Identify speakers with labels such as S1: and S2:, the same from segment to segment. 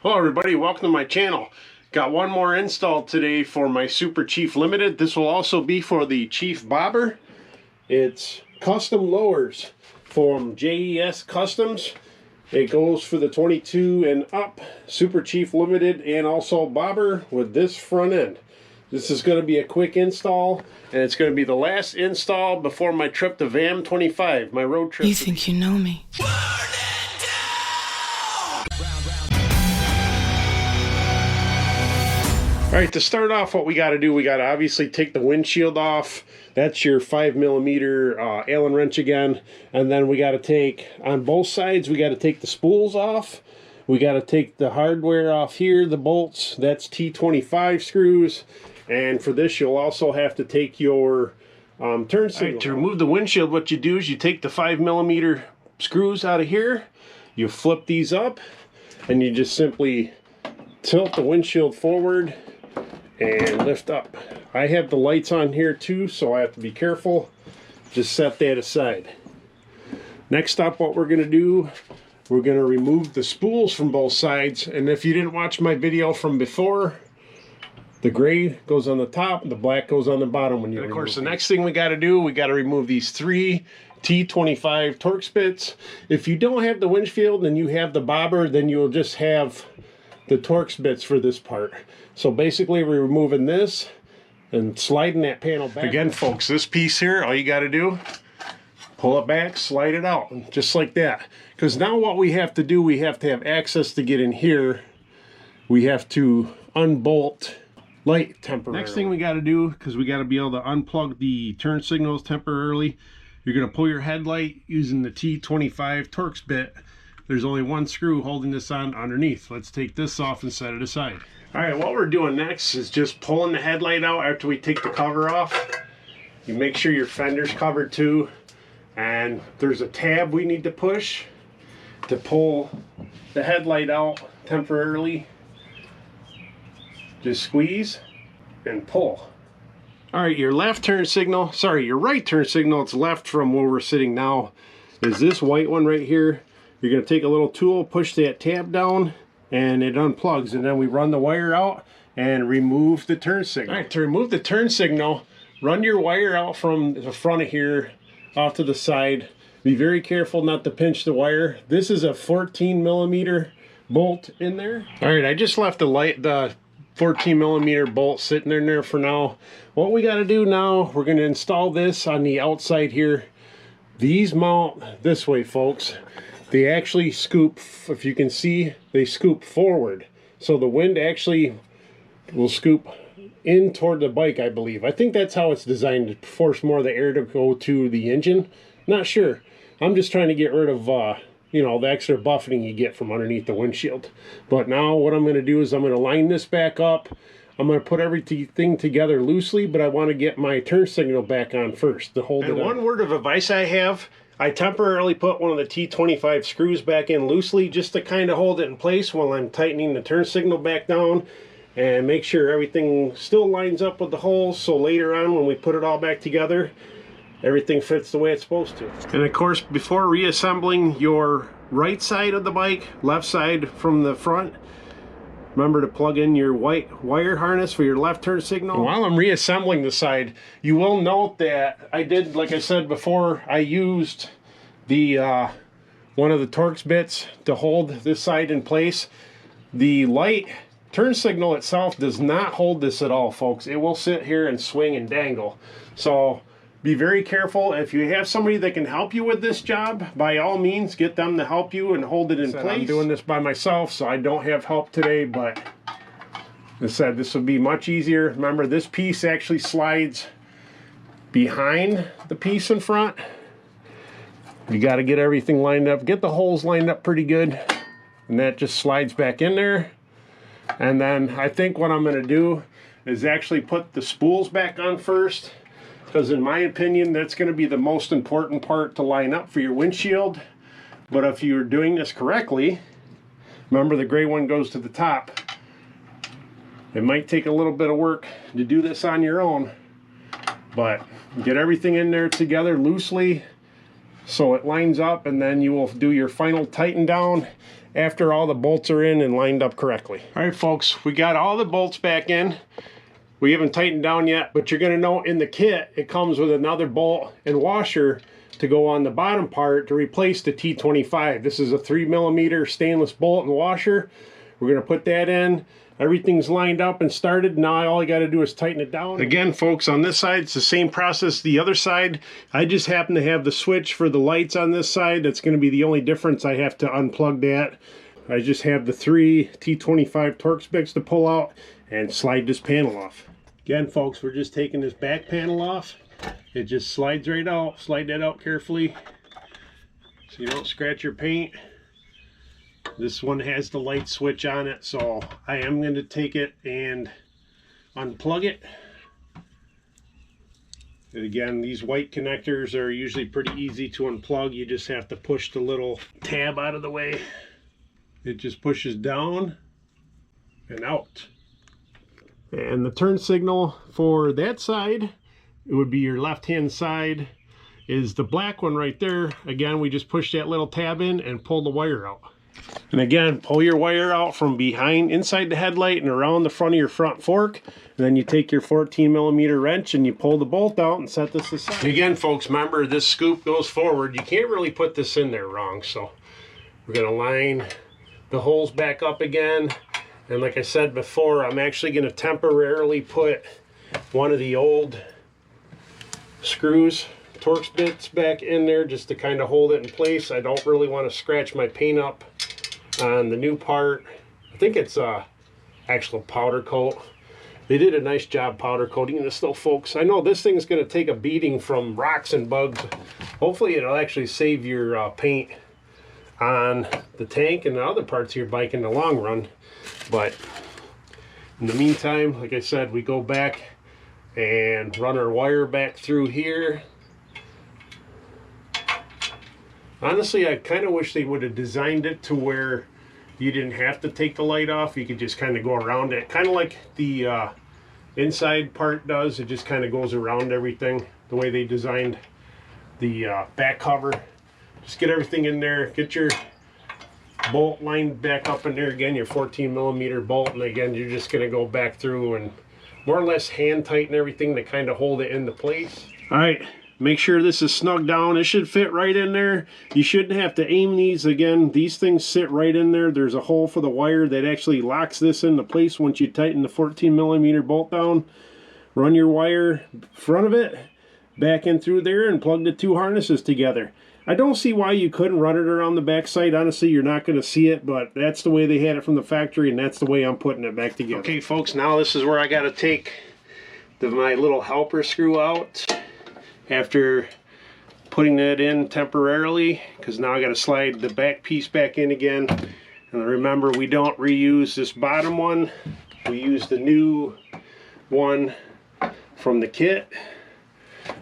S1: Hello everybody, welcome to my channel. Got one more install today for my Super Chief Limited. This will also be for the Chief Bobber. It's custom lowers from JES Customs. It goes for the 22 and up Super Chief Limited and also Bobber with this front end. This is going to be a quick install, and it's going to be the last install before my trip to VAM 25, my road trip.
S2: You think you know me?
S1: Alright, to start off, what we got to do, we got to obviously take the windshield off. That's your 5mm Allen wrench again. And then we got to take, on both sides, we got to take the spools off. We got to take the hardware off here, the bolts. That's T25 screws. And for this, you'll also have to take your turn signal. Right, to remove the windshield, what you do is you take the 5mm screws out of here. You flip these up, and you just simply tilt the windshield forward and lift up. I have the lights on here too, so I have to be careful. Just set that aside. Next up, what we're going to do, we're going to remove the spools from both sides. And if you didn't watch my video from before, the gray goes on the top and the black goes on the bottom. When you of course, the next thing we got to do, we got to remove these 3 T25 Torx bits. If you don't have the windshield and you have the bobber, then you'll just have the Torx bits for this part. So basically we're removing this and sliding that panel back. Again folks, this piece here, all you got to do, pull it back, slide it out, just like that. Because now what we have to do, we have to have access to get in here. We have to unbolt light temporarily. Next thing we got to do, because we got to be able to unplug the turn signals temporarily, you're going to pull your headlight using the T25 Torx bit. There's only one screw holding this on underneath. Let's take this off and set it aside. All right, what we're doing next is just pulling the headlight out after we take the cover off. You make sure your fender's covered too. And there's a tab we need to push to pull the headlight out temporarily. Just squeeze and pull. All right, your left turn signal, sorry, your right turn signal, it's left from where we're sitting now, is this white one right here. You're going to take a little tool, push that tab down, and it unplugs. And then we run the wire out and remove the turn signal. All right, to remove the turn signal, run your wire out from the front of here off to the side. Be very careful not to pinch the wire. This is a 14mm bolt in there. All right, I just left the 14mm bolt sitting in there for now. What we got to do now, we're going to install this on the outside here. These mount this way, folks. They actually scoop, if you can see, they scoop forward. So the wind actually will scoop in toward the bike, I believe. I think that's how it's designed, to force more of the air to go to the engine. Not sure. I'm just trying to get rid of, you know, the extra buffeting you get from underneath the windshield. But now what I'm going to do is I'm going to line this back up. I'm going to put everything together loosely, but I want to get my turn signal back on first to hold it on. One word of advice I have, I temporarily put one of the T25 screws back in loosely just to kind of hold it in place while I'm tightening the turn signal back down and make sure everything still lines up with the holes, so later on when we put it all back together, everything fits the way it's supposed to. And of course, before reassembling your right side of the bike, left side from the front, remember to plug in your white wire harness for your left turn signal. And while I'm reassembling the side, you will note that I did, like I said before, I used the one of the Torx bits to hold this side in place. The light turn signal itself does not hold this at all, folks. It will sit here and swing and dangle. So be very careful. If you have somebody that can help you with this job, by all means, get them to help you and hold it in place. I'm doing this by myself, so I don't have help today, but as I said, this will be much easier. Remember, this piece actually slides behind the piece in front. You got to get everything lined up. Get the holes lined up pretty good, and that just slides back in there. And then I think what I'm going to do is actually put the spools back on first, because in my opinion, that's going to be the most important part to line up for your windshield. But if you're doing this correctly, remember the gray one goes to the top. It might take a little bit of work to do this on your own, but get everything in there together loosely so it lines up, and then you will do your final tighten down after all the bolts are in and lined up correctly. All right, folks, we got all the bolts back in. We haven't tightened down yet, but you're gonna know in the kit, it comes with another bolt and washer to go on the bottom part to replace the T25. This is a 3mm stainless bolt and washer. We're gonna put that in. Everything's lined up and started. Now all I gotta do is tighten it down. Again, folks, on this side, it's the same process. The other side, I just happen to have the switch for the lights on this side. That's gonna be the only difference. I have to unplug that. I just have the 3 T25 Torx bits to pull out and slide this panel off. Again, folks, we're just taking this back panel off. It just slides right out. Slide that out carefully so you don't scratch your paint. This one has the light switch on it, so I am going to take it and unplug it. And again, these white connectors are usually pretty easy to unplug. You just have to push the little tab out of the way. It just pushes down and out. And the turn signal for that side, it would be your left-hand side, is the black one right there. Again, we just push that little tab in and pull the wire out. And again, pull your wire out from behind, inside the headlight and around the front of your front fork. And then you take your 14mm wrench and you pull the bolt out and set this aside. Again, folks, remember this scoop goes forward. You can't really put this in there wrong. So we're gonna line the holes back up again. And like I said before, I'm actually going to temporarily put one of the old screws, Torx bits back in there just to kind of hold it in place. I don't really want to scratch my paint up on the new part. I think it's actual powder coat. They did a nice job powder coating this though, folks. I know this thing is going to take a beating from rocks and bugs. Hopefully it'll actually save your paint on the tank and the other parts of your bike in the long run. But in the meantime, like I said, we go back and run our wire back through here. Honestly, I kind of wish they would have designed it to where you didn't have to take the light off. You could just kind of go around it, kind of like the inside part does. It just kind of goes around everything the way they designed the back cover. Just get everything in there, get your bolt lined back up in there again, your 14mm bolt, and again you're just going to go back through and more or less hand tighten everything to kind of hold it into place. All right, make sure this is snug down. It should fit right in there. You shouldn't have to aim these. Again, these things sit right in there. There's a hole for the wire that actually locks this into place once you tighten the 14mm bolt down. Run your wire front of it back in through there and plug the two harnesses together. I don't see why you couldn't run it around the back side. Honestly, you're not going to see it, but that's the way they had it from the factory, and that's the way I'm putting it back together. Okay, folks, now this is where I got to take my little helper screw out after putting that in temporarily, because now I got to slide the back piece back in again. And remember, we don't reuse this bottom one. We use the new one from the kit.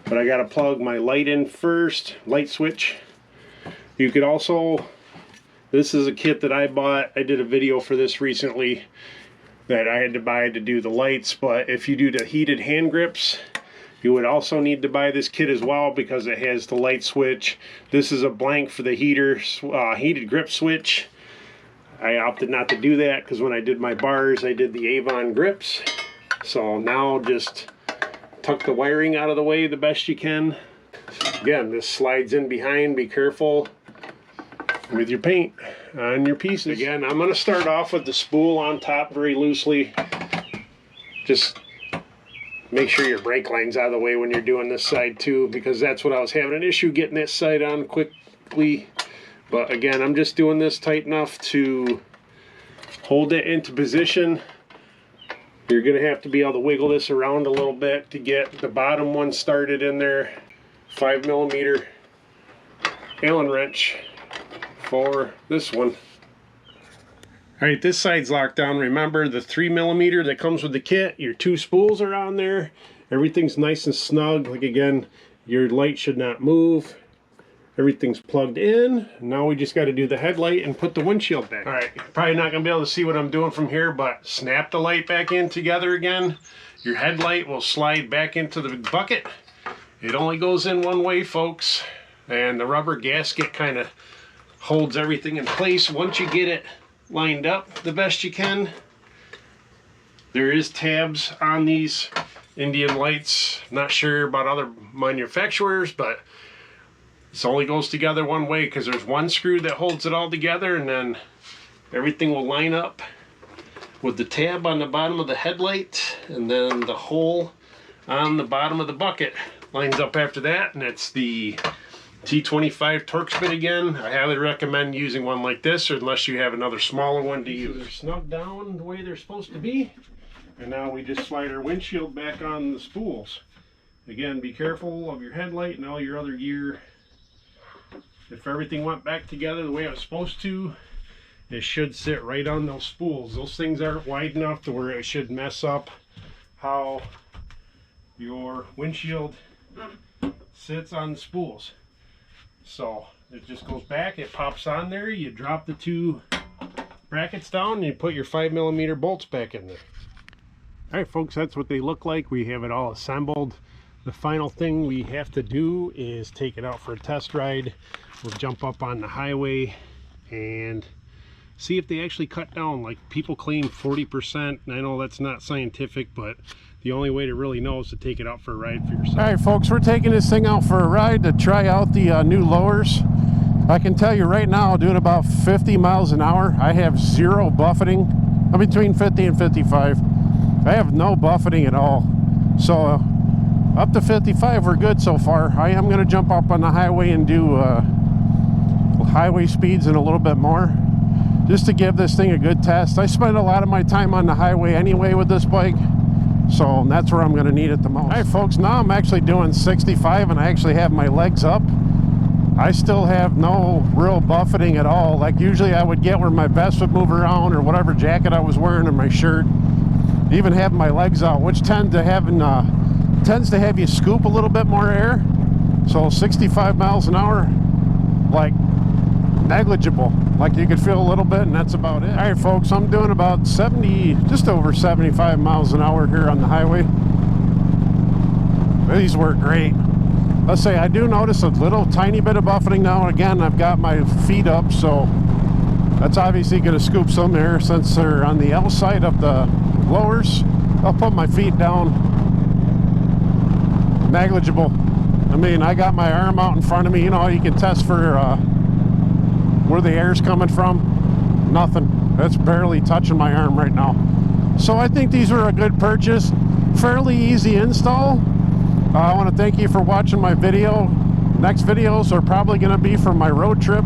S1: But I got to plug my light in first, light switch. You could also, this is a kit that I bought. I did a video for this recently that I had to buy to do the lights. But if you do the heated hand grips, you would also need to buy this kit as well because it has the light switch. This is a blank for the heated grip switch. I opted not to do that because when I did my bars, I did the Avon grips. So now just tuck the wiring out of the way the best you can. Again, this slides in behind. Be careful with your paint on your pieces. Again, I'm going to start off with the spool on top very loosely. Just make sure your brake line's out of the way when you're doing this side too, because that's what I was having an issue getting that side on quickly. But again, I'm just doing this tight enough to hold it into position. You're going to have to be able to wiggle this around a little bit to get the bottom one started in there. 5mm Allen wrench for this one. Alright, this side's locked down. Remember the 3mm that comes with the kit, your two spools are on there. Everything's nice and snug. Like again, your light should not move. Everything's plugged in. Now we just got to do the headlight and put the windshield back. All right, probably not going to be able to see what I'm doing from here, but snap the light back in together again. Your headlight will slide back into the bucket. It only goes in one way, folks. And the rubber gasket kind of holds everything in place once you get it lined up the best you can. There is tabs on these Indian lights. Not sure about other manufacturers, but this only goes together one way because there's one screw that holds it all together, and then everything will line up with the tab on the bottom of the headlight, and then the hole on the bottom of the bucket lines up after that, and it's the T25 Torx bit again. I highly recommend using one like this, or unless you have another smaller one to use. They're snug down the way they're supposed to be, and now we just slide our windshield back on the spools. Again, be careful of your headlight and all your other gear. If everything went back together the way it was supposed to, it should sit right on those spools. Those things aren't wide enough to where it should mess up how your windshield sits on the spools. So it just goes back, it pops on there, you drop the two brackets down, and you put your 5mm bolts back in there. Alright folks, that's what they look like. We have it all assembled. The final thing we have to do is take it out for a test ride. We'll jump up on the highway and see if they actually cut down. Like people claim 40%, and I know that's not scientific, but the only way to really know is to take it out for a ride for yourself. Alright folks, we're taking this thing out for a ride to try out the new lowers. I can tell you right now, doing about 50 miles an hour, I have zero buffeting. I'm between 50 and 55. I have no buffeting at all. So up to 55 we're good so far. I am going to jump up on the highway and do highway speeds and a little bit more, just to give this thing a good test. I spend a lot of my time on the highway anyway with this bike, so that's where I'm going to need it the most. Alright folks, now I'm actually doing 65 and I actually have my legs up. I still have no real buffeting at all. Like usually I would get where my vest would move around, or whatever jacket I was wearing, or my shirt. Even having my legs out, which tends to have you scoop a little bit more air. So 65 miles an hour, like negligible. Like you could feel a little bit, and that's about it. Alright folks, I'm doing about 70, just over 75 miles an hour here on the highway. These work great. Let's say I do notice a little tiny bit of buffeting now and again. I've got my feet up, so that's obviously going to scoop some air since they're on the L side of the lowers. I'll put my feet down. Negligible. I mean, I got my arm out in front of me. You know, you can test for where the air's coming from. Nothing. That's barely touching my arm right now. So I think these were a good purchase. Fairly easy install. I want to thank you for watching my video. Next videos are probably going to be for my road trip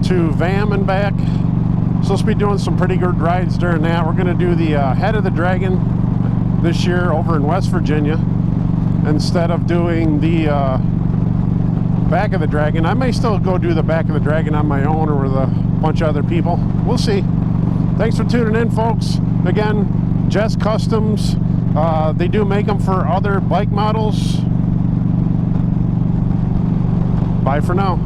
S1: to VAM and back. Supposed to be doing some pretty good rides during that. We're going to do the head of the Dragon this year over in West Virginia instead of doing the back of the Dragon. I may still go do the back of the Dragon on my own or with a bunch of other people. We'll see. Thanks for tuning in, folks. Again, JES Customs. They do make them for other bike models. Bye for now.